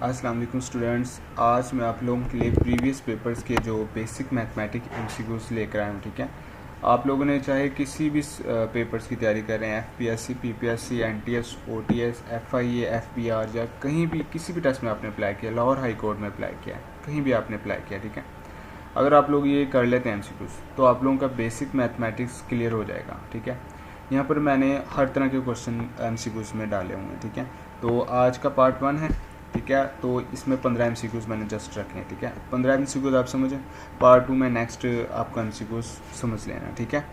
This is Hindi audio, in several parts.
अस्सलाम वालेकुम स्टूडेंट्स। आज मैं आप लोगों के लिए प्रीवियस पेपर्स के जो बेसिक मैथमेटिक एमसीक्यूज लेकर आया हूँ। ठीक है, आप लोगों ने चाहे किसी भी पेपर्स की तैयारी कर रहे हैं, FPSC, PPSC, NTS, OTS, FIA, FBR, या कहीं भी किसी भी टेस्ट में आपने अप्लाई किया, लाहौर हाई कोर्ट में अप्लाई किया है, कहीं भी आपने अप्लाई किया। ठीक है, अगर आप लोग ये कर लेते हैं एमसीक्यूज तो आप लोगों का बेसिक मैथमेटिक्स क्लियर हो जाएगा। ठीक है, यहाँ पर मैंने हर तरह के क्वेश्चन एमसीक्यूज में डाले हुए हैं। ठीक है, तो आज का पार्ट 1 है। ठीक है, तो इसमें 15 एमसीक्यूज मैंने जस्ट रखे हैं। ठीक है, 15 एमसीक्यूज आप समझें। पार्ट 2 में नेक्स्ट आपका एमसीक्यूज समझ लेना। ठीक है,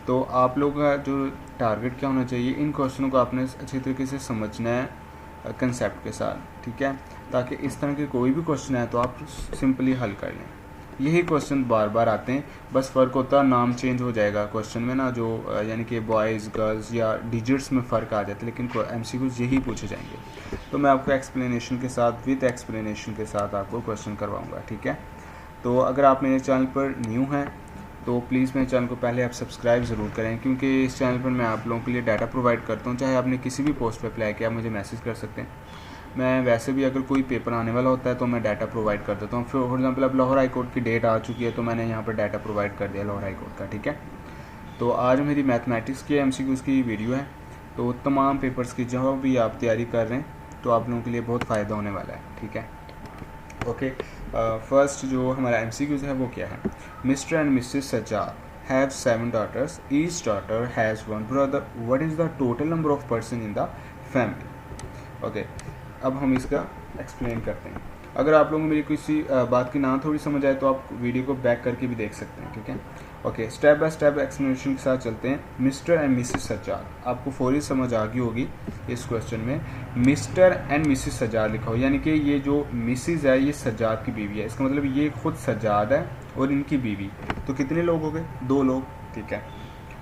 तो आप लोगों का जो टारगेट क्या होना चाहिए, इन क्वेश्चनों को आपने अच्छी तरीके से समझना है कंसेप्ट के साथ। ठीक है, ताकि इस तरह के कोई भी क्वेश्चन आए तो आप सिंपली हल कर लें। यही क्वेश्चन बार बार आते हैं, बस फ़र्क होता है नाम चेंज हो जाएगा क्वेश्चन में ना, जो यानी कि बॉयज़ गर्ल्स या डिजिट्स में फ़र्क आ जाता है, लेकिन एमसीक्यूज यही पूछे जाएंगे। तो मैं आपको एक्सप्लेनेशन के साथ, विद एक्सप्लेनेशन के साथ आपको क्वेश्चन करवाऊंगा। ठीक है, तो अगर आप मेरे चैनल पर न्यू हैं तो प्लीज़ मेरे चैनल को पहले आप सब्सक्राइब ज़रूर करें, क्योंकि इस चैनल पर मैं आप लोगों के लिए डाटा प्रोवाइड करता हूँ। चाहे आपने किसी भी पोस्ट पर अप्लाई किया, मुझे मैसेज कर सकते हैं। मैं वैसे भी अगर कोई पेपर आने वाला होता है तो मैं डाटा प्रोवाइड कर देता हूँ। फॉर एग्जांपल अब लाहौर हाई कोर्ट की डेट आ चुकी है, तो मैंने यहाँ पर डाटा प्रोवाइड कर दिया लाहौर हाई कोर्ट का। ठीक है, तो आज मेरी मैथमेटिक्स के एमसीक्यूज़ की वीडियो है। तो तमाम पेपर्स की जहाँ भी आप तैयारी कर रहे हैं तो आप लोगों के लिए बहुत फ़ायदा होने वाला है। ठीक है, ओके। फर्स्ट जो हमारा एमसीक्यूज़ है वो क्या है। Mister and Mrs Sajjad have 7 daughters. Each daughter has 1 brother. What is the total number of person in the family? Okay, अब हम इसका एक्सप्लेन करते हैं। अगर आप लोगों को मेरी किसी बात की ना थोड़ी समझ आए तो आप वीडियो को बैक करके भी देख सकते हैं। ठीक है, okay, step by step explanation के साथ चलते हैं। मिस्टर एंड मिसेस सज्जाद, आपको फौरी समझ आ गई होगी इस क्वेश्चन में। मिस्टर एंड मिसेस सज्जाद लिखा हो, यानी कि ये जो मिसेस है ये सज्जाद की बीवी है। इसका मतलब ये खुद सज्जाद है और इनकी बीवी। तो कितने लोग हो गए? 2 लोग। ठीक है,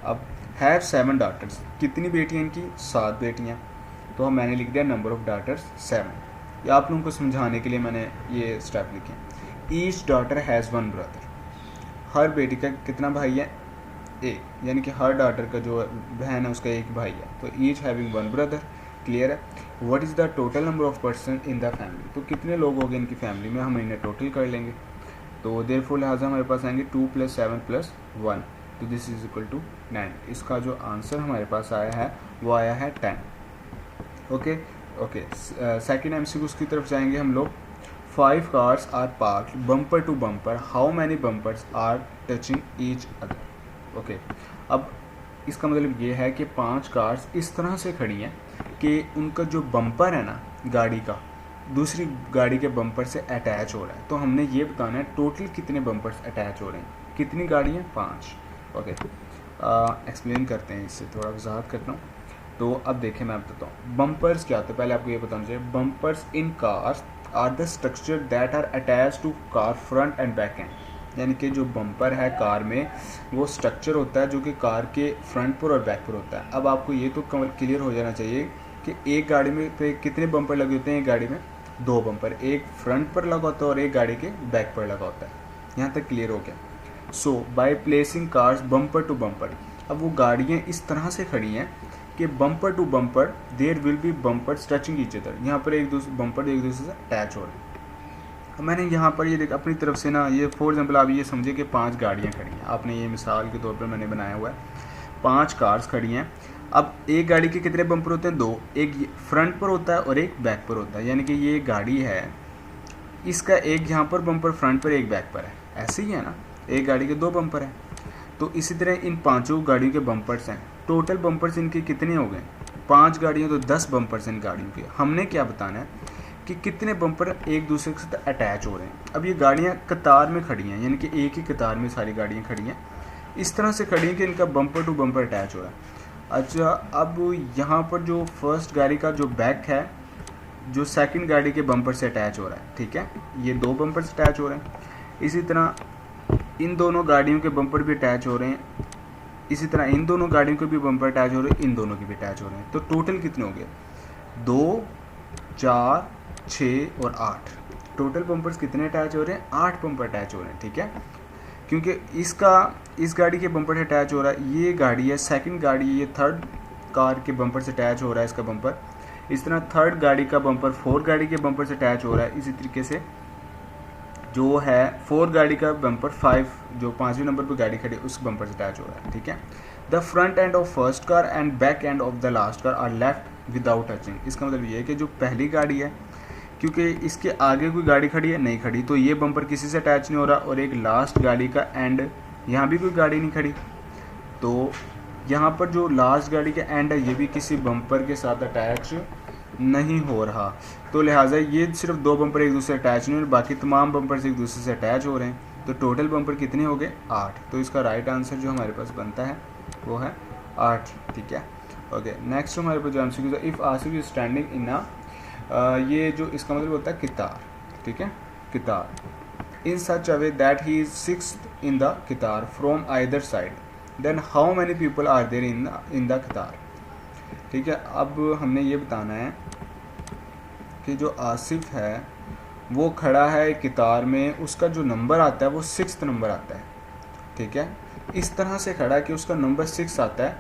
अब हैव 7 daughters, कितनी बेटियाँ इनकी? 7 बेटियाँ। तो मैंने लिख दिया नंबर ऑफ डाटर्स 7। या आप लोगों को समझाने के लिए मैंने ये स्टेप लिखे। ईच डॉटर हैज़ 1 ब्रदर, हर बेटी का कितना भाई है? 1, यानी कि हर डॉटर का जो बहन है उसका एक भाई है। तो ईच हैविंग 1 ब्रदर, क्लियर है। What is the total number of person in the family, तो कितने लोग हो गए इनकी फैमिली में, हम इन्हें टोटल कर लेंगे। तो देयरफॉर लिहाजा हमारे पास आएंगे 2 + 7 + 1, तो दिस इज इक्वल टू 9। इसका जो आंसर हमारे पास आया है वो आया है 10। ओके ओके, सेकेंड एमसीक्यूज की तरफ जाएंगे हम लोग। 5 cars are parked bumper to bumper, how many bumpers are touching each other. Okay, अब इसका मतलब ये है कि 5 कार्स इस तरह से खड़ी हैं कि उनका जो बम्पर है ना गाड़ी का, दूसरी गाड़ी के बम्पर से अटैच हो रहा है। तो हमने ये बताना है टोटल कितने बम्पर्स अटैच हो रहे हैं, कितनी गाड़ियाँ? 5। ओके, एक्सप्लेन करते हैं, इससे थोड़ा वजाहत करता हूँ। तो अब देखें, मैं बताता हूँ बम्पर्स क्या होते हैं। पहले आपको ये बताना चाहिए, bumpers in cars are the structure that are attach to car front end back end. यानी कि जो बम्पर है कार में वो स्ट्रक्चर होता है जो कि कार के फ्रंट पर और बैक पर होता है। अब आपको ये तो क्लियर हो जाना चाहिए कि एक गाड़ी में पे कितने बम्पर लगे होते हैं। एक गाड़ी में 2 बम्पर, एक फ्रंट पर लगा होता है और एक गाड़ी के बैक पर लगा होता है। यहाँ तक क्लियर हो गया। So by placing cars bumper to bumper, अब वो गाड़ियाँ इस तरह से खड़ी हैं कि bumper to bumper there will be bumper touching each other. यहाँ पर एक दूसरे बम्पर एक दूसरे से अटैच हो रहे हैं। मैंने यहाँ पर ये देख अपनी तरफ से ना, ये फॉर एग्जांपल आप ये समझे कि 5 गाड़ियाँ खड़ी हैं। आपने ये मिसाल के तौर पर मैंने बनाया हुआ है, 5 कार्स खड़ी हैं। अब एक गाड़ी के कितने बम्पर होते हैं? 2, एक फ्रंट पर होता है और एक बैक पर होता है। यानी कि ये गाड़ी है, इसका एक यहाँ पर बम्पर फ्रंट पर, एक बैक पर है। ऐसे ही है ना, एक गाड़ी के 2 बम्पर हैं। तो इसी तरह इन 5 गाड़ियों के बम्पर्स हैं। टोटल बम्पर्स इनके कितने हो गए? 5 गाड़ियाँ, तो 10 बम्पर्स इन गाड़ियों के। हमने क्या बताना है कि कितने बम्पर एक दूसरे के साथ अटैच हो रहे हैं। अब ये गाड़ियाँ कतार में खड़ी हैं, यानी कि एक ही कतार में सारी गाड़ियाँ खड़ी हैं, इस तरह से खड़ी हैं कि इनका बम्पर टू बम्पर अटैच हो रहा है। अच्छा, अब यहाँ पर जो फर्स्ट गाड़ी का जो बैक है, जो सेकंड गाड़ी के बम्पर से अटैच हो रहा है। ठीक है, ये 2 बम्पर से अटैच हो रहे हैं। इसी तरह इन दोनों गाड़ियों के बम्पर भी अटैच हो रहे हैं। इसी तरह इन दोनों गाड़ियों के भी बम्पर अटैच हो रहे हैं, इन दोनों के भी अटैच हो रहे हैं। तो टोटल कितने हो गए? 2, 4, 6 और 8। टोटल बम्पर्स कितने अटैच हो रहे हैं? 8 बम्पर अटैच हो रहे हैं। ठीक है, क्योंकि इस गाड़ी के बम्पर से अटैच हो रहा है, ये गाड़ी है सेकंड गाड़ी, ये थर्ड कार के बम्पर से अटैच हो रहा है इसका बम्पर। इस तरह थर्ड गाड़ी का बम्पर फोर्थ गाड़ी के बम्पर से अटैच हो रहा है, इसी तरीके से जो है फोर्थ गाड़ी का बम्पर 5 जो 5वें नंबर पर गाड़ी खड़ी है उस बम्पर से अटैच हो रहा है, ठीक है। The front end of first car and back end of the last car are left without touching. इसका मतलब ये है कि जो पहली गाड़ी है, क्योंकि इसके आगे कोई गाड़ी खड़ी है नहीं खड़ी, तो ये बम्पर किसी से अटैच नहीं हो रहा, और एक लास्ट गाड़ी का एंड यहाँ भी कोई गाड़ी नहीं खड़ी, तो यहाँ पर जो लास्ट गाड़ी का एंड है ये भी किसी बम्पर के साथ अटैच नहीं हो रहा, तो लिहाजा ये सिर्फ 2 बम्पर एक दूसरे से अटैच नहीं हो रहे, बाकी तमाम बम्पर एक दूसरे से अटैच हो रहे हैं। तो टोटल बम्पर कितने हो गए? 8। तो इसका राइट आंसर जो हमारे पास बनता है वो है 8, ठीक है। ओके, नेक्स्ट हमारे पास जो एमसीक्यू है, if Asif is standing in ये जो इसका मतलब होता है कितार, ठीक है, कितार in such a way that he is 6th in the कितार from either side, then how many people are there in the कितार, ठीक है। अब हमने ये बताना है कि जो आसिफ है वो खड़ा है कितार में, उसका जो नंबर आता है वो 6th नंबर आता है, ठीक है। इस तरह से खड़ा है कि उसका नंबर 6 आता है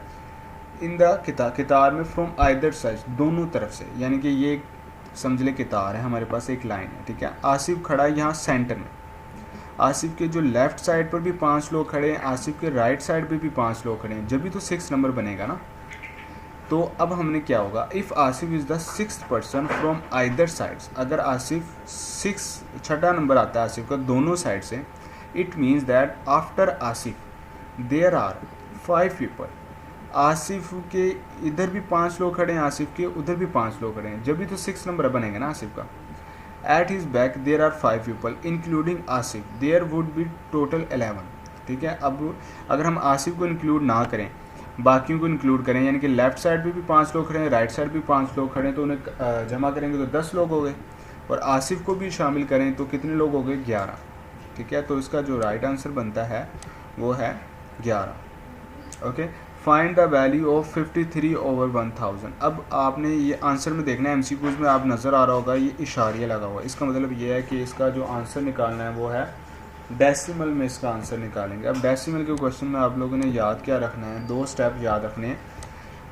इन द कितार में फ्रॉम आइदर साइड, दोनों तरफ से, यानी कि ये समझ ले कितार है, हमारे पास एक लाइन है, ठीक है। आसिफ खड़ा है यहाँ सेंटर में, आसिफ के जो लेफ्ट साइड पर भी 5 लोग खड़े हैं, आसिफ के राइट साइड पे भी 5 लोग खड़े हैं, जब भी तो 6 नंबर बनेगा ना। तो अब हमने क्या होगा, if Asif is the 6th person from either sides, अगर आसिफ 6 नंबर आता है आसिफ का दोनों साइड से, it means that after Asif there are 5 people, Asif के इधर भी 5 लोग खड़े हैं, आसिफ के उधर भी 5 लोग खड़े हैं, जब भी तो 6 नंबर बनेगा ना आसिफ का। At his back there are 5 people including Asif, there would be total 11, ठीक है। अब अगर हम आसिफ को इंक्लूड ना करें, बाकियों को इंक्लूड करें, यानी कि लेफ्ट साइड पे भी 5 लोग खड़े हैं, राइट साइड भी 5 लोग खड़े हैं, तो उन्हें जमा करेंगे तो 10 लोग हो गए, और आसिफ को भी शामिल करें तो कितने लोग हो गए? 11, ठीक है। तो इसका जो राइट आंसर बनता है वो है 11। Okay, find the value of 53/1000। अब आपने ये आंसर में देखना है, एमसीक्यूज में आप नज़र आ रहा होगा ये इशारिया लगा हुआ है, इसका मतलब ये है कि इसका जो आंसर निकालना है वो है डेसिमल में, इसका आंसर निकालेंगे। अब डेसिमल के क्वेश्चन में आप लोगों ने याद क्या रखना है, 2 स्टेप याद रखने हैं,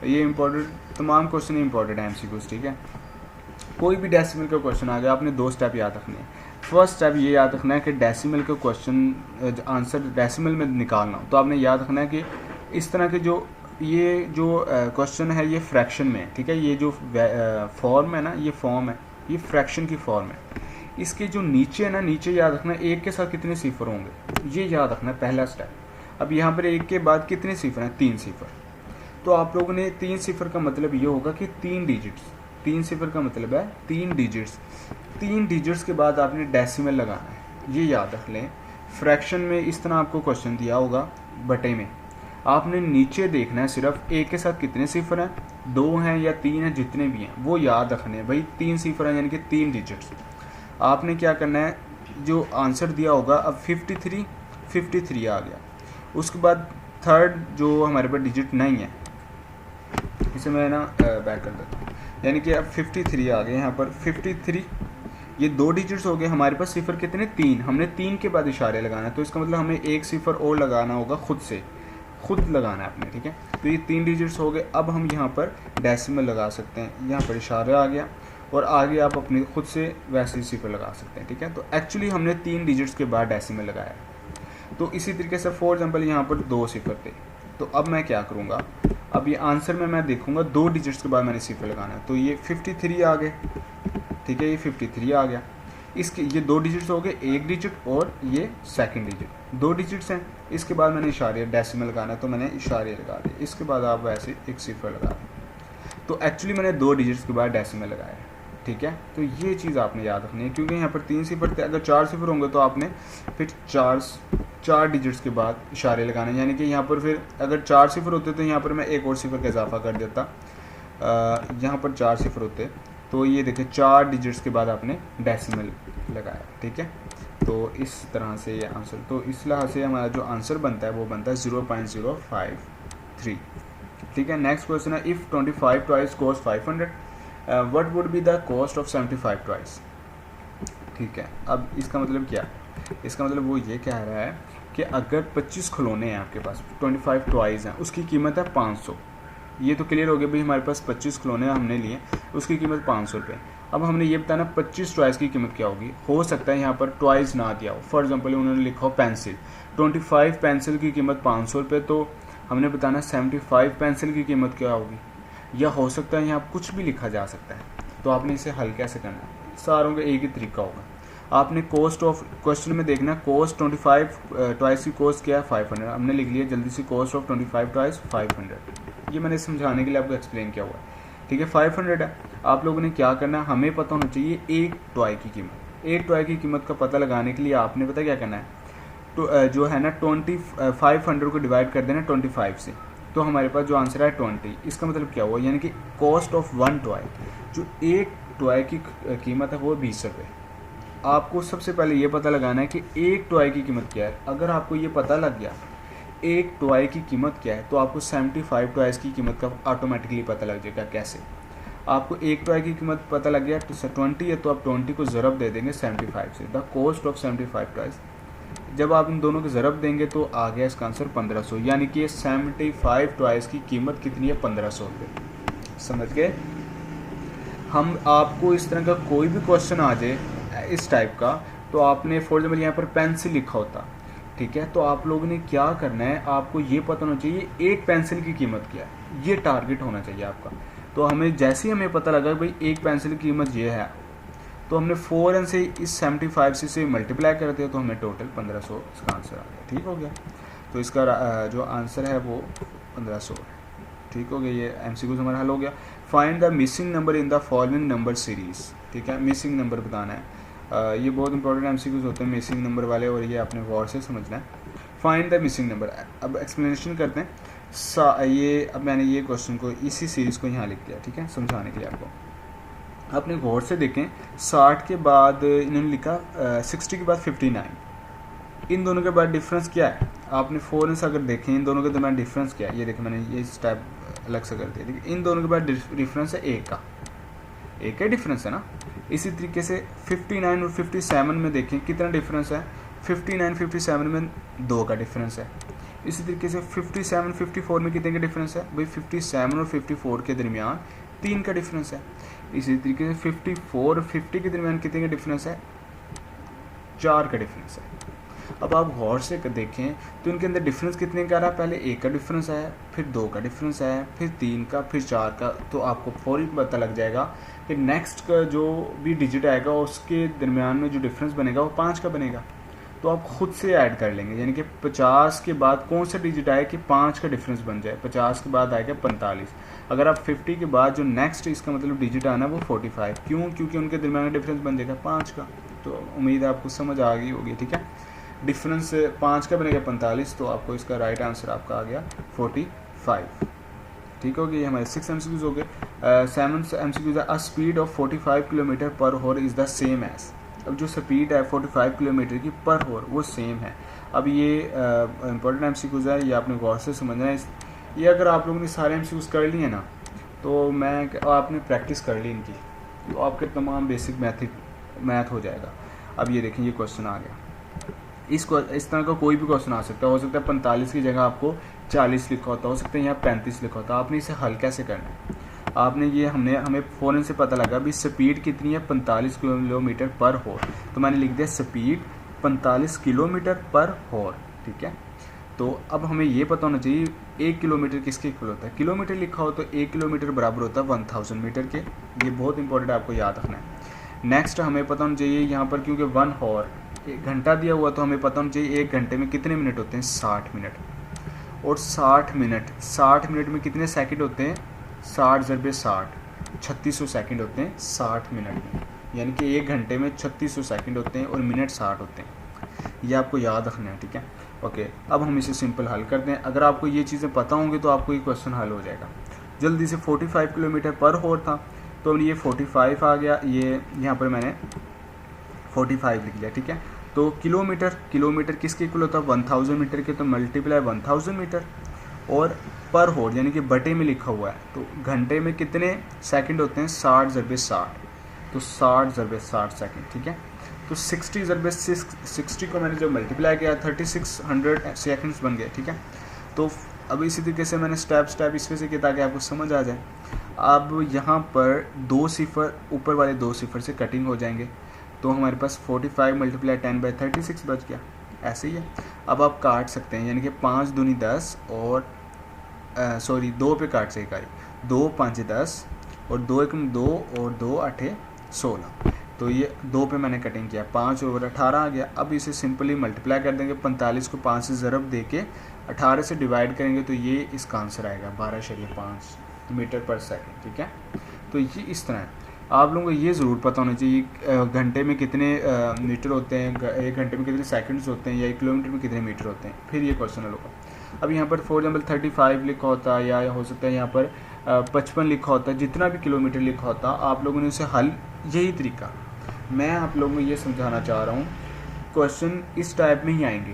ये इंपॉर्टेंट, तमाम क्वेश्चन इंपॉर्टेंट है एमसीक्यूज, ठीक है। कोई भी डेसिमल का क्वेश्चन आ गया, आपने 2 स्टेप याद रखने हैं। फर्स्ट स्टेप ये याद रखना है कि डेसिमल का क्वेश्चन आंसर डेसिमल में निकालना, तो आपने याद रखना है कि इस तरह के ये जो क्वेश्चन है ये फ्रैक्शन में है, ठीक है। ये जो फॉर्म है ना, ये फॉर्म है, ये फ्रैक्शन की फॉर्म है। इसके जो नीचे है ना, नीचे याद रखना है 1 के साथ कितने सिफर होंगे, ये याद रखना है पहला स्टेप। अब यहाँ पर 1 के बाद कितने सिफर हैं? 3 सिफर। तो आप लोगों ने 3 सिफर का मतलब ये होगा कि 3 डिजिट्स, 3 सिफर का मतलब है 3 डिजिट्स। 3 डिजिट्स के बाद आपने डेसिमल लगाना है, ये याद रख लें। फ्रैक्शन में इस तरह आपको क्वेश्चन दिया होगा बटे में, आपने नीचे देखना है सिर्फ 1 के साथ कितने सिफर हैं, 2 हैं या 3 हैं, जितने भी हैं वो याद रखने हैं भाई। 3 सिफर हैं यानी कि 3 डिजिट्स। आपने क्या करना है, जो आंसर दिया होगा, अब 53 आ गया, उसके बाद थर्ड जो हमारे पास डिजिट नहीं है, इसे मैं ना बैक कर देता हूँ, यानी कि अब 53 आ गए यहाँ पर 53, ये 2 डिजिट्स हो गए हमारे पास। सिफर कितने? 3, हमने 3 के बाद इशारे लगाना है, तो इसका मतलब हमें 1 सिफर और लगाना होगा, खुद लगाना है अपने, ठीक है। तो ये 3 डिजिट्स हो गए। अब हम यहाँ पर डेसिमल लगा सकते हैं, यहाँ पर इशारा आ गया, और आगे आप अपने खुद से वैसे ही सिफर लगा सकते हैं, ठीक है। तो एक्चुअली हमने 3 डिजिट्स के बाद डेसिमल लगाया है। तो इसी तरीके से फॉर एग्जांपल यहाँ पर 2 सिफर थे, तो अब मैं क्या करूँगा, अब ये आंसर में मैं देखूँगा 2 डिजिट्स के बाद मैंने सिफर लगाना है, तो ये 53 आ गए, ठीक है, ये 53 आ गया। इसके ये 2 डिजिट्स हो गए, 1 डिजिट और ये सेकंड डिजिट, 2 डिजिट्स हैं। इसके बाद मैंने इशारे डेसिमल लगाना है, तो मैंने इशारे लगा दिए, इसके बाद आप वैसे एक सिफर लगा दें। तो एक्चुअली मैंने 2 डिजिट्स के बाद डेसिमल लगाया है, ठीक है। तो ये चीज़ आपने याद रखनी है, क्योंकि यहाँ पर 3 सिफर थे, अगर 4 सिफर होंगे तो आपने फिर 4 डिजिट्स के बाद इशारे लगाने, यानी कि यहाँ पर फिर अगर 4 सिफर होते तो यहाँ पर मैं एक और सिफर का इजाफा कर देता, यहाँ पर 4 सिफर होते, तो ये देखिए 4 डिजिट्स के बाद आपने डेसिमल लगाया, ठीक है। तो इस तरह से ये आंसर, तो इस लिहाज से हमारा जो आंसर बनता है वो बनता है 0.053, ठीक है। नेक्स्ट क्वेश्चन है, if 25 toys cost 500 what would be the cost of 75 toys, ठीक है। अब इसका मतलब क्या है, इसका मतलब वो ये कह रहा है कि अगर 25 खिलौने हैं आपके पास, 25 टॉयज़ हैं, उसकी कीमत है 500, ये तो क्लियर हो गया भाई, हमारे पास 25 खिलौने हमने लिए, उसकी कीमत 500 रुपये। अब हमने ये बताना 25 टॉयज़ की कीमत क्या होगी। हो सकता है यहाँ पर टॉयज़ ना दिया हो, फॉर एग्जांपल उन्होंने लिखा हो पेंसिल, 25 पेंसिल की कीमत 500 रुपये, तो हमने बताना 75 पेंसिल की कीमत क्या होगी। या हो सकता है यहाँ कुछ भी लिखा जा सकता है। तो आपने इसे हल कैसे करना है, सारों का एक ही तरीका होगा। आपने कॉस्ट ऑफ क्वेश्चन में देखना, कॉस्ट 25 टॉयज़ की कॉस्ट क्या है 500, हमने लिख लिया जल्दी से, कॉस्ट ऑफ 25 टॉयज़ 500। ये मैंने समझाने के लिए आपको एक्सप्लेन किया हुआ है, ठीक है। 500 है। आप लोगों ने क्या करना है, हमें पता होना चाहिए एक टॉय की कीमत। एक टॉय की कीमत का पता लगाने के लिए आपने पता क्या करना है, तो जो है ना 500 को डिवाइड कर देना 25 से, तो हमारे पास जो आंसर है 20। इसका मतलब क्या हुआ, यानी कि कॉस्ट ऑफ वन टॉय, जो एक टॉय की कीमत है वो 20 रुपये। आपको सबसे पहले ये पता लगाना है कि एक टॉय की कीमत क्या है। अगर आपको ये पता लग गया एक टॉय की कीमत क्या है, तो आपको 75 टॉयज़ की कीमत का ऑटोमेटिकली पता लग जाएगा। कैसे, आपको एक टॉय की कीमत पता लग गया, तो 20 है तो आप 20 को ज़रब दे देंगे 75 से, द कॉस्ट ऑफ 75 टॉयज़। जब आप इन दोनों को ज़रब देंगे तो आ गया इसका आंसर 1500, यानी कि 75 टॉयज़ की कीमत कितनी है, 1500 रुपये। समझ गए। हम आपको इस तरह का कोई भी क्वेश्चन आ जाए इस टाइप का, तो आपने फॉर एग्जाम्पल यहाँ पर पेंसिल लिखा होता, ठीक है, तो आप लोगों ने क्या करना है, आपको ये पता होना चाहिए एक पेंसिल की कीमत क्या है, ये टारगेट होना चाहिए आपका। तो हमें जैसे ही हमें पता लगा भाई एक पेंसिल की कीमत ये है, तो हमने फ़ौरन से इस 75 से मल्टीप्लाई कर दिया, तो हमें टोटल 1500 इसका आंसर आ गया। ठीक हो गया, तो इसका जो आंसर है वो 1500 है। ठीक हो गया, ये MCQ हमारा हल हो गया। Find the missing number in the following number series. ठीक है, मिसिंग नंबर बताना है। ये बहुत इंपॉर्टेंट MCQs होते हैं मिसिंग नंबर वाले, और ये आपने गौर से समझना है। Find the missing number. अब एक्सप्लेनेशन करते हैं। ये अब मैंने ये क्वेश्चन को इसी सीरीज़ को यहाँ लिख दिया, ठीक है, समझाने के लिए आपको। आपने गौर से देखें, 60 के बाद इन्होंने लिखा 60 के बाद 59। इन दोनों के बाद डिफरेंस क्या है, आपने फ़ौरन से अगर देखें इन दोनों के दरमियान डिफरेंस क्या है, ये देखें मैंने ये स्टेप अलग से कर दिया। देखिए इन दोनों के बाद डिफरेंस है एक का डिफरेंस है ना। इसी तरीके से 59 और 57 में देखें कितना डिफरेंस है, 59 57 में 2 का डिफरेंस है। इसी तरीके से 57 54 में कितने का डिफरेंस है भाई, 57 और 54 के दरमियान 3 का डिफरेंस है। इसी तरीके से 54 और 50 के दरमियान कितने का डिफरेंस है, 4 का डिफरेंस है। अब आप गौर से देखें तो इनके अंदर डिफरेंस कितने का रहा, पहले 1 का डिफरेंस है, फिर 2 का डिफरेंस है, फिर 3 का, फिर 4 का। तो आपको फौरी पता लग जाएगा कि नेक्स्ट का जो भी डिजिट आएगा उसके दरमियान में जो डिफरेंस बनेगा वो 5 का बनेगा। तो आप खुद से ऐड कर लेंगे, यानी कि 50 के बाद कौन सा डिजिट आए कि 5 का डिफरेंस बन जाए। 50 के बाद आएगा 45। अगर आप 50 के बाद जो नेक्स्ट इसका मतलब डिजिट आना वो 45, क्यों, क्योंकि उनके दरमियान में डिफरेंस बन जाएगा 5 का। तो उम्मीद है आपको समझ आ गई होगी। ठीक है, डिफरेंस 5 का बनेगा 45, तो आपको इसका राइट आंसर आपका आ गया 45। ठीक हो गया, ये हमारे 6 MCQs हो गए। 7 MCQs है। A speed of 45 kilometre per hour is the same age. अब जो स्पीड है 45 किलोमीटर की पर हॉर वो सेम है। अब ये इंपॉर्टेंट MCQs है, ये आपने गौर से समझना है। ये अगर आप लोगों ने सारे MCQs कर लिए ना, तो आपने प्रैक्टिस कर ली इनकी, तो आपके तमाम बेसिक मैथ हो जाएगा। अब ये देखें, ये क्वेश्चन आ गया। इस तरह का कोई भी क्वेश्चन आ सकता है। हो सकता है 45 की जगह आपको 40 लिखा होता, हो सकता है यहाँ 35 लिखा होता। आपने इसे हल कैसे करना है, आपने ये हमें फ़ौरन से पता लगा भी स्पीड कितनी है 45 किलोमीटर पर हॉर, तो मैंने लिख दिया स्पीड 45 किलोमीटर पर हॉर। ठीक है, तो अब हमें ये पता होना चाहिए 1 किलोमीटर किसके इक्वल होता है। किलोमीटर लिखा हो तो 1 किलोमीटर बराबर होता है 1000 मीटर के। ये बहुत इंपॉर्टेंट आपको याद रखना है। नेक्स्ट हमें पता होना चाहिए यहाँ पर, क्योंकि 1 हॉर 1 घंटा दिया हुआ, तो हमें पता होना चाहिए 1 घंटे में कितने मिनट होते हैं, 60 मिनट। और 60 मिनट में कितने सेकंड होते हैं, 60 × 60 3600 सेकंड होते हैं 60 मिनट में। यानी कि 1 घंटे में 3600 सेकंड होते हैं और मिनट 60 होते हैं। ये आपको याद रखना है। ठीक है, ओके। अब हम इसे सिंपल हल करते हैं। अगर आपको ये चीज़ें पता होंगी तो आपको ये क्वेश्चन हल हो जाएगा जल्दी से। 45 किलोमीटर पर हॉर था, तो ये 45 आ गया, ये यहाँ पर मैंने 45 लिख लिया। ठीक है, तो किलोमीटर किसके इक्वल होता है, 1000 मीटर के, तो मल्टीप्लाई 1000 मीटर और पर हॉर यानी कि बटे में लिखा हुआ है। तो घंटे में कितने सेकंड होते हैं, 60 × 60, तो 60 × 60 सेकंड। ठीक है, तो 60 × 60 को मैंने जब मल्टीप्लाई किया 3600 सेकंड्स बन गए। ठीक है, तो अब इसी तरीके से मैंने स्टेप इसमें से किया ताकि आपको समझ आ जाए। अब यहाँ पर 2 सिफर, ऊपर वाले 2 सिफर से कटिंग हो जाएंगे, तो हमारे पास 45 × 10/36 बच गया। ऐसे ही है। अब आप काट सकते हैं, यानी कि 5 दूनी 10 और 2 पे काट से इकाई, 2 5 10 और 2 1 2 और 2 8 16। तो ये 2 पे मैंने कटिंग किया, 5 और 18 आ गया। अब इसे सिंपली मल्टीप्लाई कर देंगे, 45 को 5 से ज़रब दे के 18 से डिवाइड करेंगे तो ये इसका आंसर आएगा 12.5 मीटर पर सेकंड। ठीक है, तो ये इस तरह है। आप लोगों को ये ज़रूर पता होना चाहिए घंटे में कितने मीटर होते हैं, 1 घंटे में कितने सेकंड्स होते हैं, या 1 किलोमीटर में कितने मीटर होते हैं, फिर ये क्वेश्चन होगा। अब यहाँ पर फॉर एग्जाम्पल 35 लिखा होता है, या हो सकता है यहाँ पर 55 लिखा होता है, जितना भी किलोमीटर लिखा होता, आप लोगों ने उसे हल, यही तरीका मैं आप लोगों को ये समझाना चाह रहा हूँ। क्वेश्चन इस टाइप में ही आएंगे,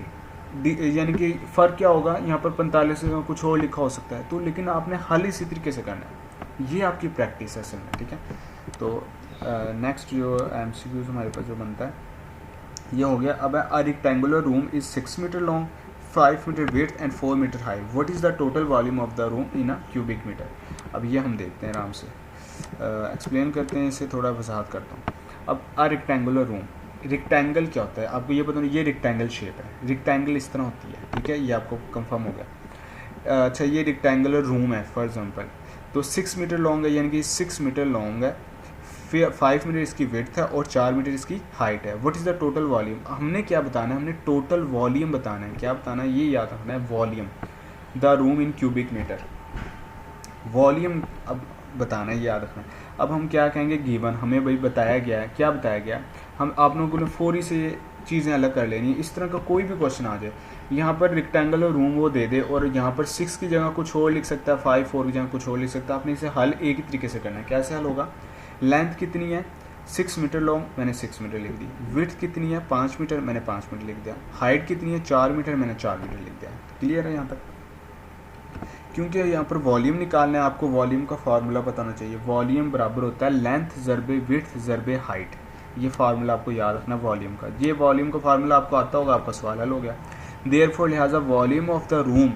यानी कि फ़र्क क्या होगा, यहाँ पर 45 से कुछ और लिखा हो सकता है, तो लेकिन आपने हल इसी तरीके से करना है। ये आपकी प्रैक्टिस है असल में। ठीक है, तो नेक्स्ट जो MCQ हमारे पास जो बनता है ये हो गया। अब a rectangular room is 6 metre long, 5 metre width and 4 metre high. What is the total volume of the room in a cubic metre. अब ये हम देखते हैं, आराम से एक्सप्लेन करते हैं, इसे थोड़ा वजाहत करता हूँ। अब अ रेक्टेंगुलर रूम, रेक्टेंगल क्या होता है आपको ये पता नहीं, ये रेक्टेंगल शेप है, रेक्टेंगल इस तरह होती है। ठीक है, ये आपको कंफर्म हो गया। अच्छा, ये रेक्टेंगुलर रूम है फॉर एग्जांपल, तो 6 मीटर लॉन्ग है, यानी कि 6 मीटर लॉन्ग है, फिर 5 मीटर इसकी विड्थ है और 4 मीटर इसकी हाइट है। What is the total volume. हमने क्या बताना है, हमने टोटल वॉल्यूम बताना है। क्या बताना है, ये याद रखना है, volume, the room in cubic metre, volume अब बताना है, ये याद रखना है। अब हम क्या कहेंगे, गिवन, हमें भाई बताया गया है, क्या बताया गया, हम आप लोगों को फौरी से चीज़ें अलग कर लेनी है। इस तरह का कोई भी क्वेश्चन आ जाए, यहाँ पर रेक्टेंगुलर रूम वो दे दे और यहाँ पर 6 की जगह कुछ और लिख सकता है, 5 4 की जगह कुछ और लिख सकता है, आपने इसे हल एक ही तरीके से करना है। कैसे हल होगा, लेंथ कितनी है 6 मीटर लॉन्ग, मैंने 6 मीटर लिख दी, विड्थ कितनी है 5 मीटर, मैंने 5 मीटर लिख दिया, हाइट कितनी है 4 मीटर, मैंने 4 मीटर लिख दिया। क्लियर है यहाँ तक। क्योंकि यहाँ पर वॉल्यूम निकालना है, आपको वॉल्यूम का फार्मूला बताना चाहिए। वॉल्यूम बराबर होता है लेंथ ज़रबे विड्थ ज़रबे हाइट। ये फार्मूला आपको याद रखना वॉल्यूम का। ये वॉल्यूम का फार्मूला आपको आता होगा, आपका सवाल हल हो गया। देयरफॉर लिहाजा वॉल्यूम ऑफ द रूम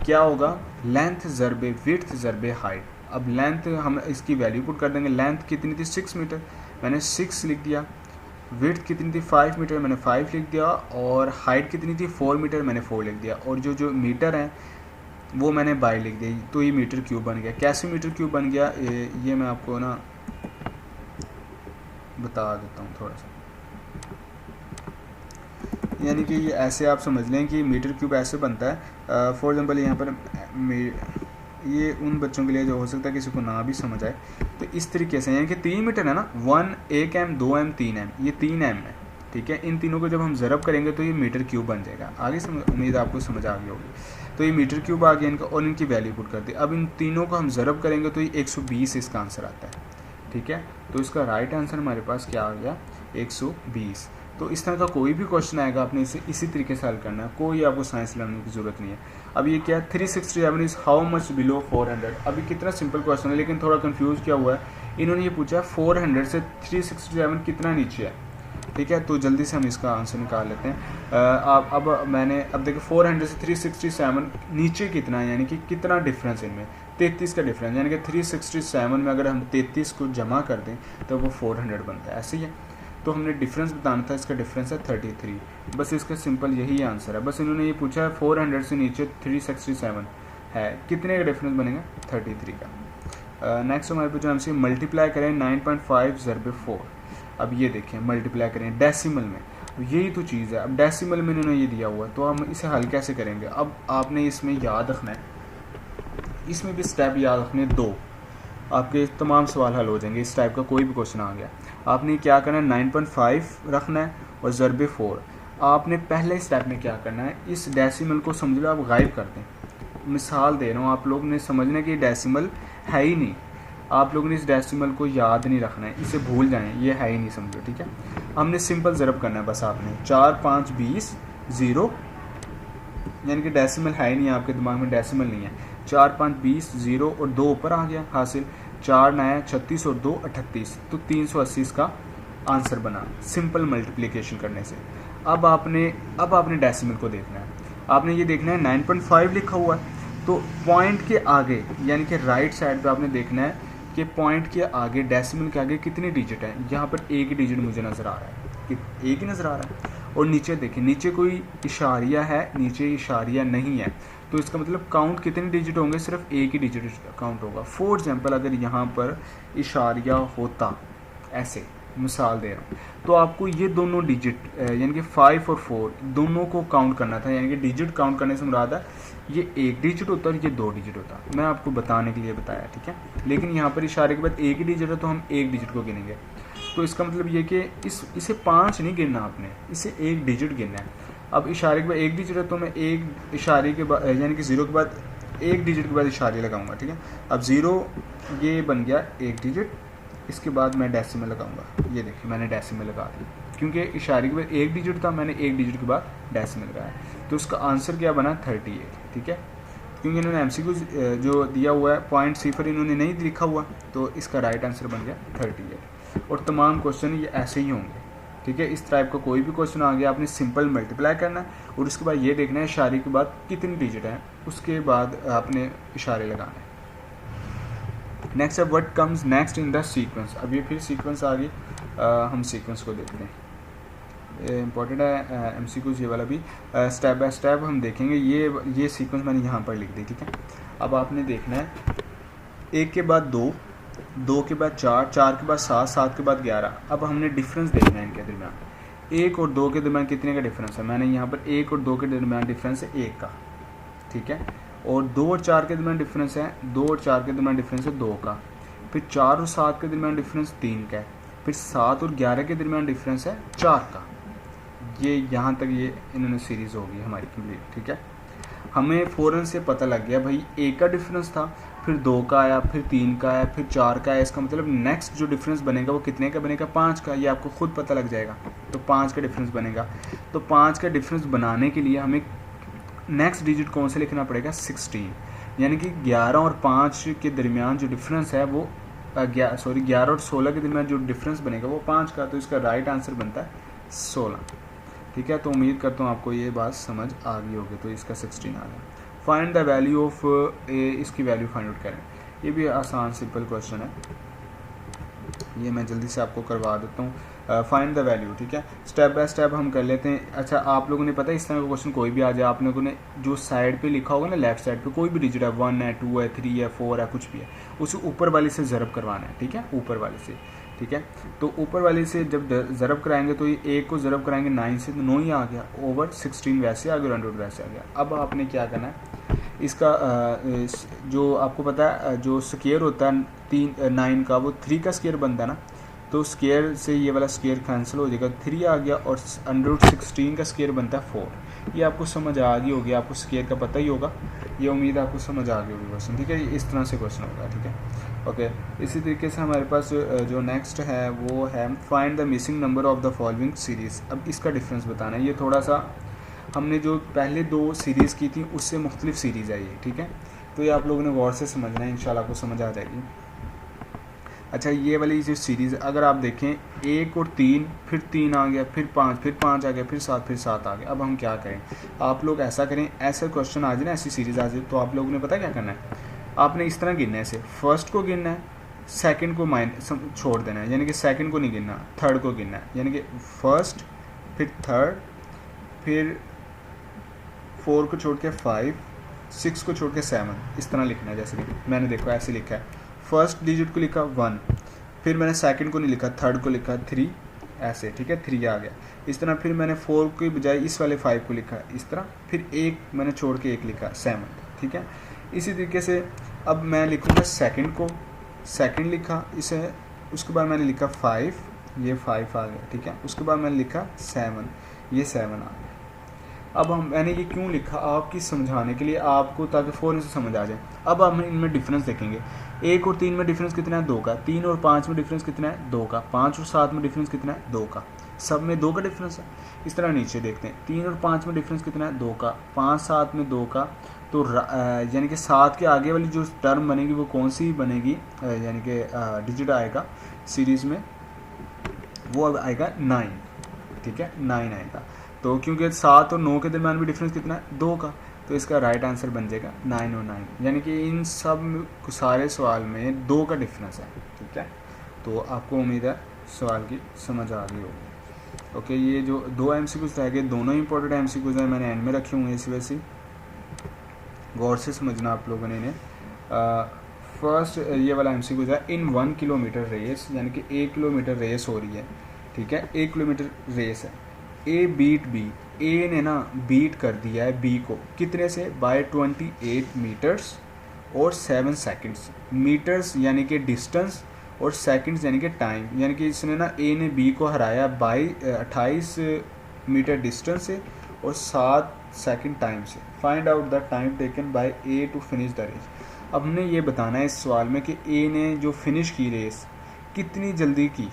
क्या होगा, लेंथ ज़रबे विड्थ ज़रबे हाइट। अब लेंथ हम इसकी वैल्यू पुट कर देंगे, लेंथ कितनी थी 6 मीटर, मैंने 6 लिख दिया, विड्थ कितनी थी 5 मीटर, मैंने 5 लिख दिया, और हाइट कितनी थी 4 मीटर, मैंने 4 लिख दिया, और जो मीटर हैं वो मैंने बाई लिख दी, तो ये मीटर क्यूब बन गया। कैसे मीटर क्यूब बन गया, ये मैं आपको ना बता देता हूँ थोड़ा सा। यानी कि ये ऐसे आप समझ लें कि मीटर क्यूब ऐसे बनता है। फॉर एग्जांपल यहाँ पर ये उन बच्चों के लिए जो हो सकता है किसी को ना भी समझ आए, तो इस तरीके से, यानी कि 3 मीटर है ना, 1 m 2 m 3 m, ये 3 m है। ठीक है, इन तीनों को जब हम ज़रब करेंगे तो ये मीटर क्यूब बन जाएगा। आगे उम्मीद आपको समझ आ गई होगी। तो ये मीटर क्यूब आ गया इनका, और इनकी वैल्यू पुट कर दी। अब इन तीनों को हम ज़रब करेंगे तो ये 120 इसका आंसर आता है। ठीक है, तो इसका राइट आंसर हमारे पास क्या आ गया, 120। तो इस तरह का कोई भी क्वेश्चन आएगा, आपने इसे इसी तरीके से हल करना है, कोई आपको साइंस लर्निंग की ज़रूरत नहीं है। अब ये क्या है, 367 इज़ हाउ मच बिलो 400। अभी कितना सिंपल क्वेश्चन है, लेकिन थोड़ा कंफ्यूज क्या हुआ है, इन्होंने ये पूछा 400 से 367 कितना नीचे है। ठीक है, तो जल्दी से हम इसका आंसर निकाल लेते हैं। अब देखिए 400 से 367 नीचे कितना है, यानी कि कितना डिफरेंस इनमें, 33 का डिफरेंस, यानी कि 367 में अगर हम 33 को जमा कर दें तो वो 400 बनता है। ऐसे ही है, तो हमने डिफरेंस बताना था, इसका डिफरेंस है 33। बस इसका सिंपल यही आंसर है। बस इन्होंने ये पूछा है 400 से नीचे 367 है, कितने का डिफरेंस बनेगा, 33 का। नेक्स्ट हमारे पास जो हमसे मल्टीप्लाई करें 9.5 ज़रबे 4। अब ये देखें, मल्टीप्लाई करें डेसिमल में, यही तो चीज़ है। अब डेसिमल में इन्होंने ये दिया हुआ है, तो हम इसे हल कैसे करेंगे। अब आपने इसमें याद रखना है, इसमें भी स्टेप याद रखने 2, आपके तमाम सवाल हल हो जाएंगे। इस टाइप का कोई भी क्वेश्चन आ गया, आपने क्या करना है, 9.5 रखना है और ज़रबे 4। आपने पहले स्टेप में क्या करना है, इस डेसिमल को समझ लो आप गायब कर दें। मिसाल दे रहा हूँ, आप लोग ने समझना कि डेसिमल है ही नहीं, आप लोगों ने इस डेसिमल को याद नहीं रखना है, इसे भूल जाएं, ये है ही नहीं, समझो। ठीक है, हमने सिंपल ज़रब करना है बस। आपने 4 5 20 0, यानी कि डेसिमल है ही नहीं, आपके दिमाग में डेसिमल नहीं है। 4 5 20 0 और 2 ऊपर आ गया हासिल, 4 9 36 और 2 38, तो 380 इसका आंसर बना सिंपल मल्टीप्लिकेशन करने से। अब आपने डेसिमल को देखना है, आपने ये देखना है 9.5 लिखा हुआ है, तो पॉइंट के आगे यानी कि राइट साइड पे आपने देखना है कि पॉइंट के आगे डेसिमल के आगे कितने डिजिट हैं। यहाँ पर एक ही डिजिट मुझे नज़र आ रहा है कि एक ही नज़र आ रहा है। और नीचे देखिए, नीचे कोई इशारिया है, नीचे इशारिया नहीं है, तो इसका मतलब काउंट कितने डिजिट होंगे, सिर्फ एक ही डिजिट काउंट होगा। फॉर एग्जांपल अगर यहाँ पर इशारिया होता, ऐसे मिसाल दे रहा हूँ, तो आपको ये दोनों डिजिट यानी कि 5 और 4 दोनों को काउंट करना था। यानी कि डिजिट काउंट करने से मुराद है ये एक डिजिट होता और ये दो डिजिट होता। मैं आपको बताने के लिए बताया, ठीक है। लेकिन यहाँ पर इशारे के बाद एक ही डिजिट है तो हम एक डिजिट को गिनेंगे। तो इसका मतलब ये कि इसे 5 नहीं गिनना आपने, इसे एक डिजिट गिनना है। अब इशारे के बाद एक डिजिट है तो मैं एक इशारे के बाद यानी कि 0 के बाद एक डिजिट के बाद इशारे लगाऊंगा, ठीक है। अब 0 ये बन गया एक डिजिट, इसके बाद मैं डेसिमल लगाऊंगा। ये देखिए मैंने डेसिमल लगा दिया क्योंकि इशारे के बाद एक डिजिट था, मैंने एक डिजिट के बाद डेसिमल लगाया। तो उसका आंसर क्या बना 38, ठीक है। क्योंकि इन्होंने एमसीक्यू जो दिया हुआ है पॉइंट सिफर इन्होंने नहीं लिखा हुआ, तो इसका राइट आंसर बन गया 38। और तमाम क्वेश्चन ये ऐसे ही होंगे, ठीक है। इस टाइप का कोई भी क्वेश्चन आ गया आपने सिंपल मल्टीप्लाई करना है और उसके बाद ये देखना है इशारे के बाद कितनी डिजिट है, उसके बाद आपने इशारे लगाना है। नेक्स्ट है what comes next in the sequence. अब ये फिर सीक्वेंस आ गई, हम सीक्वेंस को देखते हैं। इम्पॉर्टेंट है एमसीक्यूज ये वाला भी, स्टेप बाय स्टेप हम देखेंगे। ये सीक्वेंस मैंने यहाँ पर लिख दी, ठीक है। अब आपने देखना है 1 के बाद 2, 2 के बाद 4, 4 के बाद 7, 7 के बाद 11। अब हमने डिफरेंस देखना है इनके दरमियान। 1 और 2 के दरमियान कितने का डिफरेंस है, मैंने यहाँ पर 1 और 2 के दरमियान डिफरेंस है 1 का, ठीक है। और 2 और 4 के दरमियान डिफरेंस है 2 और 4 के दरमियान डिफरेंस है 2 का। फिर 4 और 7 के दरमियान डिफरेंस 3 का है। फिर 7 और 11 के दरमियान डिफरेंस है 4 का। ये यहाँ तक ये इन्होंने सीरीज़ होगी हमारी कंप्लीट, ठीक है। हमें फ़ौरन से पता लग गया भाई 1 का डिफरेंस था, फिर 2 का आया, फिर 3 का आया, फिर 4 का आया। इसका मतलब नेक्स्ट जो डिफरेंस बनेगा वो कितने का बनेगा, 5 का। ये आपको खुद पता लग जाएगा। तो 5 का डिफरेंस बनेगा। तो 5 का डिफरेंस बनाने के लिए हमें नेक्स्ट डिजिट कौन से लिखना पड़ेगा, 16। यानी कि 11 और 5 के दरमियान जो डिफरेंस है वो 11 और 16 के दरमियान जो डिफरेंस बनेगा वो 5 का। तो इसका राइट आंसर बनता है 16, ठीक है। तो उम्मीद करता हूँ आपको ये बात समझ आ गई होगी। तो इसका 16 आ गया। फाइंड द वैल्यू ऑफ ए, इसकी वैल्यू फाइंड आउट करें। ये भी आसान सिंपल क्वेश्चन है, ये मैं जल्दी से आपको करवा देता हूँ। फाइंड द वैल्यू, ठीक है। स्टेप बाय स्टेप हम कर लेते हैं। अच्छा, आप लोगों ने पता है इस तरह का क्वेश्चन कोई भी आ जाए, आप लोगों ने जो साइड पे लिखा होगा ना, लेफ्ट साइड पे कोई भी डिजिट है, 1 है, 2 है, 3 है, 4 है, कुछ भी है, उसे ऊपर वाले से ज़रब करवाना है, ठीक है। ऊपर वाले से, ठीक है। तो ऊपर वाले से जब ज़रब कराएंगे तो ये 1 को ज़रब कराएंगे 9 से, तो 9 ही आ गया, ओवर 16 वैसे आ गया, 100 वैसे आ गया। अब आपने क्या करना है, इसका जो आपको पता है जो स्क्वायर होता है 9 का, वो 3 का स्क्वायर बनता है ना, तो स्क्वायर से ये वाला स्क्वायर कैंसिल हो जाएगा, 3 आ गया। और √16 का स्क्वायर बनता है 4। ये आपको समझ आ गई होगी, आपको स्क्वायर का पता ही होगा, ये उम्मीद आपको समझ आ गई होगी क्वेश्चन, ठीक है। इस तरह से क्वेश्चन होगा, ठीक है, ओके। इसी तरीके से हमारे पास जो नेक्स्ट है वो है find the missing number of the following series. अब इसका डिफरेंस बताना है। ये थोड़ा सा हमने जो पहले 2 सीरीज़ की थी उससे मुख्तलिफ सीरीज़ है ये, ठीक है। तो ये आप लोगों ने गौर से समझना है, इंशाल्लाह आपको समझ आ जाएगी। अच्छा, ये वाली जो सीरीज़ अगर आप देखें 1 और 3, फिर 3 आ गया, फिर 5, फिर 5 आ गया, फिर 7, फिर 7 आ गया। अब हम क्या करें, आप लोग ऐसा करें, ऐसा क्वेश्चन आ जाए ना, ऐसी सीरीज़ आ जाए, तो आप लोगों ने पता क्या करना है, आपने इस तरह गिनना है। इसे फर्स्ट को गिनना है, सेकंड को छोड़ देना है, यानी कि सेकंड को नहीं गिनना, थर्ड को गिनना है। यानी कि फर्स्ट, फिर थर्ड, फिर 4 को छोड़ के 5, 6 को छोड़ के 7, इस तरह लिखना है। जैसे कि मैंने देखो ऐसे लिखा है, फर्स्ट डिजिट को लिखा 1, फिर मैंने सेकंड को नहीं लिखा, थर्ड को लिखा 3, ऐसे, ठीक है, 3 आ गया। इस तरह फिर मैंने 4 के बजाय इस वाले 5 को लिखा इस तरह, फिर 1 मैंने छोड़ के 1 लिखा, 7, ठीक है। इसी तरीके से अब मैं लिखूँगा सेकंड को, सेकंड लिखा इसे, उसके बाद मैंने लिखा 5, ये 5 आ गया, ठीक है। उसके बाद मैंने लिखा 7, ये 7 आ गया। अब मैंने ये क्यों लिखा, आपकी समझाने के लिए, आपको ताकि फ़ौरन से समझ आ जाए। अब हम इनमें डिफरेंस देखेंगे। 1 और 3 में डिफरेंस कितना है, 2 का। 3 और 5 में डिफरेंस कितना है, 2 का। 5 और 7 में डिफरेंस कितना है, 2 का। सब में 2 का डिफरेंस है। इस तरह नीचे देखते हैं, 3 और 5 में डिफरेंस कितना है, 2 का। 5, 7 में 2 का। तो यानी कि 7 के आगे वाली जो टर्म बनेगी वो कौन सी बनेगी, यानी कि डिजिट आएगा सीरीज़ में, वो आएगा 9, ठीक है, 9 आएगा। तो क्योंकि 7 और 9 के दरमियान भी डिफरेंस कितना है, 2 का। तो इसका राइट आंसर बन जाएगा 9 और 9। यानी कि इन सब सारे सवाल में 2 का डिफरेंस है, ठीक है। तो आपको उम्मीद है सवाल की समझ आ गई होगी। ओके, ये जो 2 MCQs रह गए, दोनों इंपॉर्टेंट MCQs हैं, मैंने एंड में रखे हुए हैं इस वजह से गौर से समझना आप लोगों ने इन्हें। फर्स्ट ये वाला MCQ है, इन 1 किलोमीटर रेस, यानी कि 1 किलोमीटर रेस हो रही है, ठीक है, 1 किलोमीटर रेस है। ए बीट बी, ए ने ना बीट कर दिया है बी को, कितने से, बाय 28 मीटर्स और 7 सेकंड्स। मीटर्स यानी कि डिस्टेंस और सेकंड्स यानी कि टाइम, यानी कि इसने ना ए ने बी को हराया बाय 28 मीटर डिस्टेंस से और 7 सेकंड टाइम से। Find out the time taken by A to finish the race. अब हमने ये बताना है इस सवाल में कि ए ने जो फिनिश की रेस कितनी जल्दी की,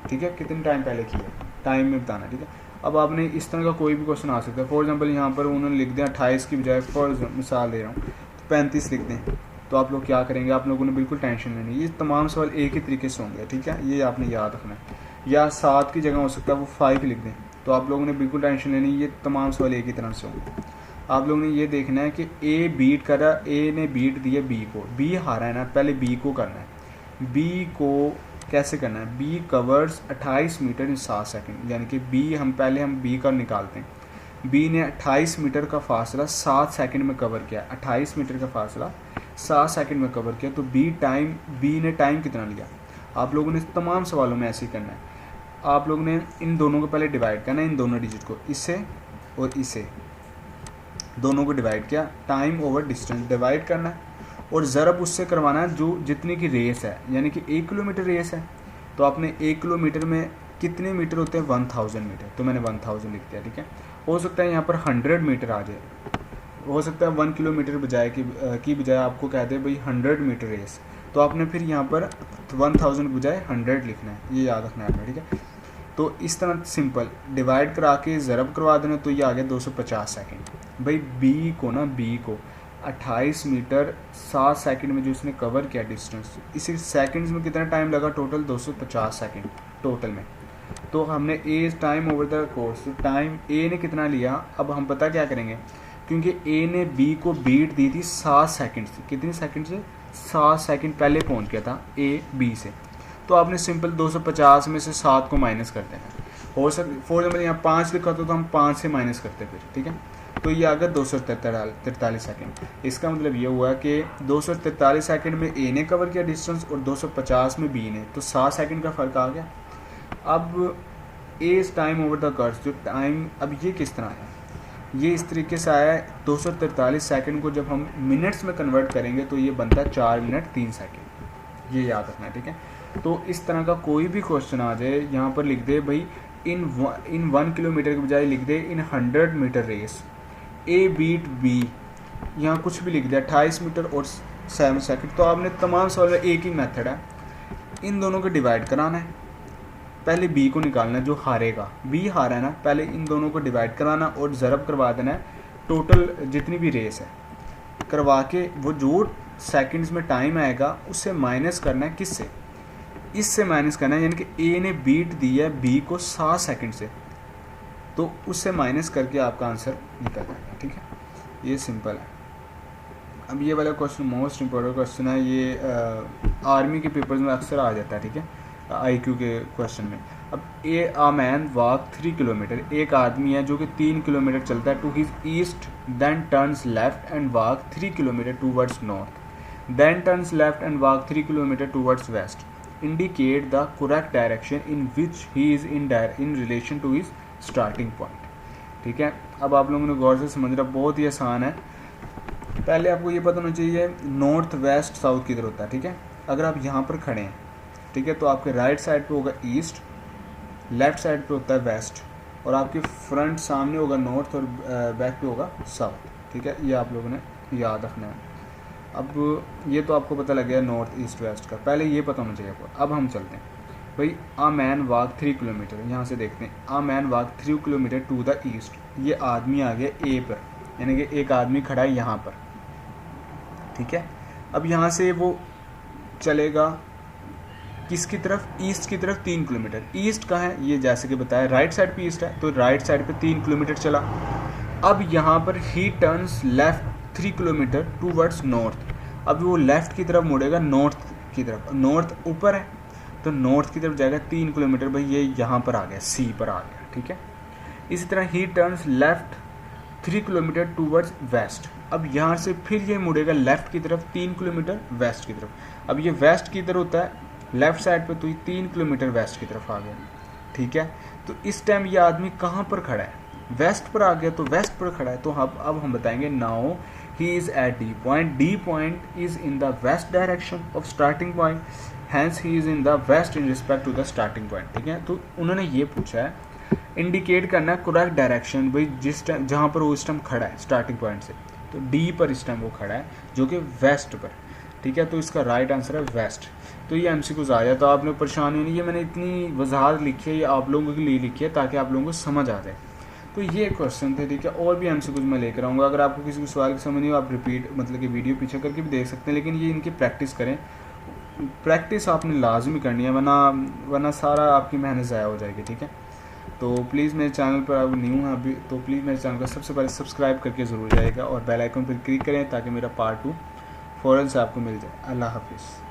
ठीक है, कितने टाइम पहले की है, टाइम में बताना, ठीक है। अब आपने इस तरह का कोई भी क्वेश्चन आ सकता है। फॉर एग्जांपल यहाँ पर उन्होंने लिख दिया 28 की बजाय, फॉर मिसाल दे रहा हूँ, तो 35 लिख दें, तो आप लोग क्या करेंगे, आप लोगों ने बिल्कुल टेंशन लेनी, ये तमाम सवाल एक ही तरीके से होंगे, ठीक है, ये आपने याद रखना है। या 7 की जगह हो सकता है वो 5 लिख दें, तो आप लोगों ने बिल्कुल टेंशन लेनी, ये तमाम सवाल एक ही तरह से होंगे। आप लोगों ने ये देखना है कि ए बीट कर रहा, ए ने बीट दिया बी को, बी हारा है ना, पहले बी को करना है। बी को कैसे करना है, बी कवर्स 28 मीटर इन 7 सेकंड, यानी कि बी हम बी का निकालते हैं। बी ने 28 मीटर का फासला 7 सेकंड में कवर किया, 28 मीटर का फासला 7 सेकंड में कवर किया, तो बी ने टाइम कितना लिया। आप लोगों ने तमाम सवालों में ऐसे ही करना है। आप लोगों ने इन दोनों को पहले डिवाइड करना है, इन दोनों डिजिट को, इससे और इसे दोनों को डिवाइड किया, टाइम ओवर डिस्टेंस डिवाइड करना है और ज़रब उससे करवाना है जो जितनी की रेस है, यानी कि 1 किलोमीटर रेस है, तो आपने 1 किलोमीटर में कितने मीटर होते हैं, 1000 मीटर, तो मैंने 1000 लिख दिया, ठीक है। हो सकता है यहाँ पर 100 मीटर आ जाए, हो सकता है 1 किलोमीटर की बजाय आपको कह दे भाई 100 मीटर रेस, तो आपने फिर यहाँ पर 1000 की बजाय 100 लिखना है, ये याद रखना है आपने, ठीक है। तो इस तरह सिंपल डिवाइड करा के ज़रब करवा देना, तो ये आ गया 250 सेकंड। भाई बी को 28 मीटर 7 सेकंड में जो इसने कवर किया डिस्टेंस, इसी सेकंड्स में कितना टाइम लगा, टोटल 250 सेकंड टोटल में। तो हमने ए टाइम ओवर द कोर्स, तो टाइम ए ने कितना लिया, अब हम पता क्या करेंगे, क्योंकि ए ने बी को बीट दी थी 7 सेकंड से, कितने सेकंड से, 7 सेकंड पहले पहुंच गया था ए बी से, तो आपने सिंपल 250 में से 7 को माइनस कर देना। हो सकता फॉर एग्जाम्पल यहाँ 5 लिखा तो हम 5 से माइनस करते फिर, ठीक है, तो ये आ गया 243 सेकंड। इसका मतलब ये हुआ कि 243 सेकंड में ए ने कवर किया डिस्टेंस और 250 में बी ने, तो 7 सेकंड का फ़र्क आ गया। अब ए टाइम ओवर द कर्व, जो टाइम, अब ये किस तरह है, ये इस तरीके से आया है। 243 सेकंड को जब हम मिनट्स में कन्वर्ट करेंगे तो ये बनता है 4 मिनट 3 सेकंड, ये याद रखना है, ठीक है। तो इस तरह का कोई भी क्वेश्चन आ जाए, यहाँ पर लिख दे भाई इन 1 किलोमीटर के बजाय लिख दे इन 100 मीटर रेस, ए बीट बी, यहाँ कुछ भी लिख दिया 28 मीटर और 7 सेकंड, तो आपने तमाम सवाल में एक ही मेथड है, इन दोनों को डिवाइड कराना है, पहले बी को निकालना है जो हारेगा, बी हारा है ना, पहले इन दोनों को डिवाइड कराना और ज़रब करवा देना है टोटल जितनी भी रेस है, करवा के वो जो सेकंड्स में टाइम आएगा उससे माइनस करना है, किससे, इससे माइनस करना है, यानी कि ए ने बीट दी है बी को 7 सेकंड से, तो उससे माइनस करके आपका आंसर निकल जाएगा, ठीक है, ये सिंपल है। अब ये वाला क्वेश्चन मोस्ट इम्पोर्टेंट क्वेश्चन है, ये आर्मी के पेपर्स में अक्सर आ जाता है, ठीक है, IQ के क्वेश्चन में। अब आ मैन वॉक 3 किलोमीटर, एक आदमी है जो कि 3 किलोमीटर चलता है, to his east then turns left and walk 3 kilometre towards north, then turns left and walk 3 kilometre towards west, indicate the correct direction in which he is in relation to his starting point, ठीक है। अब आप लोगों ने गौर से समझना, बहुत ही आसान है। पहले आपको ये पता होना चाहिए नॉर्थ वेस्ट साउथ किधर होता है, ठीक है। अगर आप यहाँ पर खड़े हैं, ठीक है, तो आपके राइट साइड पे होगा ईस्ट, लेफ्ट साइड पे होता है वेस्ट, और आपके फ्रंट सामने होगा नॉर्थ और बैक पे होगा साउथ, ठीक है, ये आप लोगों ने याद रखना है। अब ये तो आपको पता लग गया नॉर्थ ईस्ट वेस्ट का, पहले ये पता होना चाहिए आपको। अब हम चलते हैं भाई, आ मैन वॉक 3 किलोमीटर, यहाँ से देखते हैं, a man walk 3 kilometre to the east, ये आदमी आ गया ए पर, यानी कि एक आदमी खड़ा है यहाँ पर, ठीक है। अब यहाँ से वो चलेगा किसकी तरफ, ईस्ट की तरफ 3 किलोमीटर, ईस्ट कहाँ है, ये जैसे कि बताया राइट साइड पे ईस्ट है, तो राइट साइड पे 3 किलोमीटर चला, अब यहाँ पर ही turns left 3 kilometre towards north. अब वो लेफ्ट की तरफ मुड़ेगा नॉर्थ की तरफ, नॉर्थ ऊपर है तो नॉर्थ की तरफ जाएगा 3 किलोमीटर, भाई ये यहाँ पर आ गया, सी पर आ गया, ठीक है। इसी तरह ही turns left 3 kilometre towards west. अब यहाँ से फिर ये मुड़ेगा लेफ्ट की तरफ 3 किलोमीटर वेस्ट की तरफ। अब ये वेस्ट की तरफ होता है लेफ्ट साइड पे, तो ये 3 किलोमीटर वेस्ट की तरफ आ गया, ठीक है। तो इस टाइम ये आदमी कहाँ पर खड़ा है, वेस्ट पर आ गया, तो वेस्ट पर खड़ा है। तो अब हम बताएंगे now he is at D point, D point is in the west direction of starting point, hence he is in the west in respect to the starting point, ठीक है। तो उन्होंने ये पूछा है, इंडिकेट करना है करेक्ट डायरेक्शन, भाई जिस टाइम जहाँ पर वो इस टाइम खड़ा है स्टार्टिंग पॉइंट से, तो डी पर इस टाइम वो खड़ा है जो कि वेस्ट पर, ठीक है। तो इसका राइट आंसर है वेस्ट। तो ये एमसीक्यूज आ जाए, तो आप लोग परेशानी नहीं, ये मैंने इतनी वजाहत लिखी है, ये आप लोगों के लिए लिखी है ताकि आप लोगों को समझ आ जाए। तो ये क्वेश्चन थे, ठीक है। और भी एमसीक्यूज मैं लेकर आऊँगा, अगर आपको किसी को सवाल की समझ नहीं हो आप रिपीट मतलब कि वीडियो पीछे करके भी देख सकते हैं, लेकिन ये इनकी प्रैक्टिस करें, प्रैक्टिस आपने लाजमी करनी है, वरना सारा आपकी मेहनत ज़ाया हो जाएगी, ठीक है। तो प्लीज़ मेरे चैनल पर आप न्यू हैं अभी, तो प्लीज़ मेरे चैनल को सबसे पहले सब्सक्राइब करके ज़रूर जाएगा और बेल आइकन पर क्लिक करें ताकि मेरा पार्ट 2 फ़ौरन से आपको मिल जाए। अल्लाह हाफिज़।